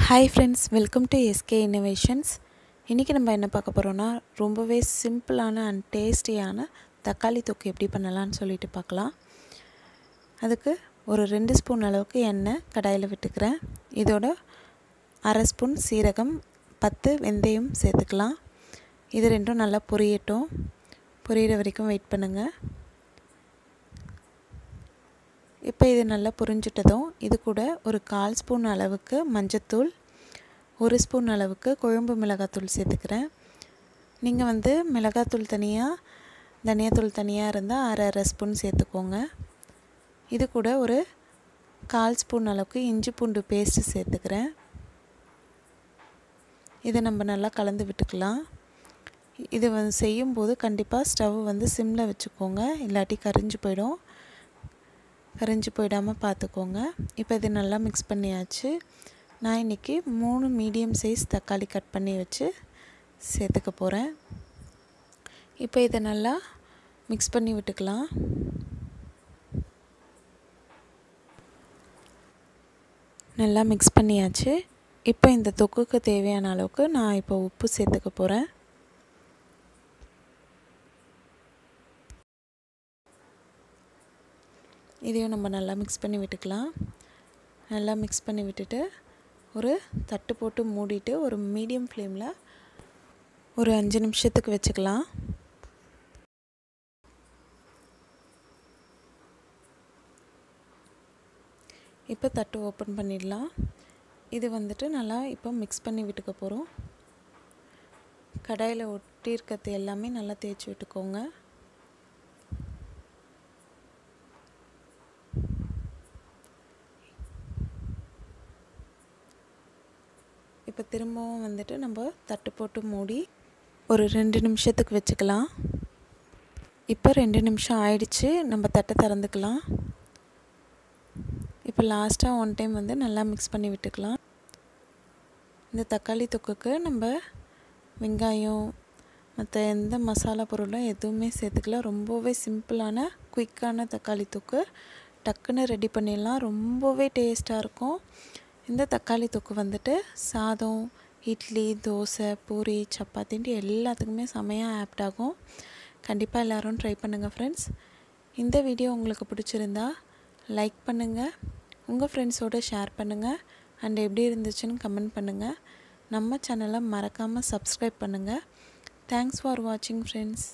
Hi friends, welcome to SK innovations. இன்றைக்கி நம்ம என்ன பார்க்க போகிறோன்னா, ரொம்பவே சிம்பிளான அண்ட் டேஸ்டியான தக்காளி தொக்கு எப்படி பண்ணலான்னு சொல்லிட்டு பார்க்கலாம். அதுக்கு ஒரு 2 ஸ்பூன் அளவுக்கு எண்ணெய் கடாயில் விட்டுக்கிறேன். இதோட அரை ஸ்பூன் சீரகம், 10 வெந்தயம் சேர்த்துக்கலாம். இது ரெண்டும் நல்லா பொரியட்டும். பொரியிற வரைக்கும் வெயிட் பண்ணுங்கள். இப்போ இது நல்லா புரிஞ்சிட்டதும் இது கூட ஒரு 1/4 ஸ்பூன் அளவுக்கு மஞ்சத்தூள், 1 ஸ்பூன் அளவுக்கு குழம்பு மிளகாத்தூள் சேர்த்துக்கிறேன். நீங்கள் மிளகாத்தூள் தனியாக தனியாத்தூள் தனியாக இருந்தால் அரை ஸ்பூன் சேர்த்துக்கோங்க. இது கூட ஒரு 1/4 ஸ்பூன் அளவுக்கு இஞ்சி பூண்டு பேஸ்ட்டு சேர்த்துக்கிறேன். இதை நம்ம நல்லா கலந்து விட்டுக்கலாம். இது செய்யும்போது கண்டிப்பாக ஸ்டவ் சிம்மில் வச்சுக்கோங்க, இல்லாட்டி கரிஞ்சு போயிடாமல் பார்த்துக்கோங்க. இப்போ இது நல்லா மிக்ஸ் பண்ணியாச்சு. நான் இன்றைக்கி 3 மீடியம் சைஸ் தக்காளி கட் பண்ணி வச்சு சேர்த்துக்க போகிறேன். இப்போ இதை நல்லா மிக்ஸ் பண்ணி விட்டுக்கலாம். நல்லா மிக்ஸ் பண்ணியாச்சு. இப்போ இந்த தொக்குக்கு தேவையான அளவுக்கு நான் இப்போ உப்பு சேர்த்துக்க போகிறேன். இதையும் நம்ம நல்லா மிக்ஸ் பண்ணி விட்டுக்கலாம். நல்லா மிக்ஸ் பண்ணி விட்டுட்டு ஒரு தட்டு போட்டு மூடிட்டு ஒரு மீடியம் ஃப்ளேமில் ஒரு 5 நிமிஷத்துக்கு வச்சுக்கலாம். இப்போ தட்டு ஓப்பன் பண்ணிடலாம். இது நல்லா இப்போ மிக்ஸ் பண்ணி விட்டுக்க போகிறோம். கடாயில் ஒட்டி இருக்கிறது எல்லாமே நல்லா தேய்ச்சி விட்டுக்கோங்க. இப்போ திரும்பவும் நம்ம தட்டு போட்டு மூடி ஒரு 2 நிமிஷத்துக்கு வச்சுக்கலாம். இப்போ 2 நிமிஷம் ஆயிடுச்சு. நம்ம தட்டை திறந்துக்கலாம். இப்போ லாஸ்ட்டாக 1 டைம் நல்லா மிக்ஸ் பண்ணி விட்டுக்கலாம். இந்த தக்காளி தொக்குக்கு நம்ம வெங்காயம் மற்ற எந்த மசாலா பொருளும் எதுவுமே சேர்த்துக்கலாம். ரொம்பவே சிம்பிளான குயிக்கான தக்காளி தொக்கு டக்குன்னு ரெடி பண்ணிடலாம். ரொம்பவே டேஸ்ட்டாக இருக்கும். இந்த தக்காளி தொக்கு சாதம், இட்லி, தோசை, பூரி, சப்பாத்தின்ட்டு எல்லாத்துக்குமே செமையாக ஆப்ட் ஆகும். கண்டிப்பாக எல்லோரும் ட்ரை பண்ணுங்கள் ஃப்ரெண்ட்ஸ். இந்த வீடியோ உங்களுக்கு பிடிச்சிருந்தா லைக் பண்ணுங்கள், உங்கள் ஃப்ரெண்ட்ஸோடு ஷேர் பண்ணுங்கள், அண்ட் எப்படி இருந்துச்சுன்னு கமெண்ட் பண்ணுங்கள். நம்ம சேனலை மறக்காமல் சப்ஸ்கிரைப் பண்ணுங்கள். தேங்க்ஸ் ஃபார் வாட்சிங் ஃப்ரெண்ட்ஸ்.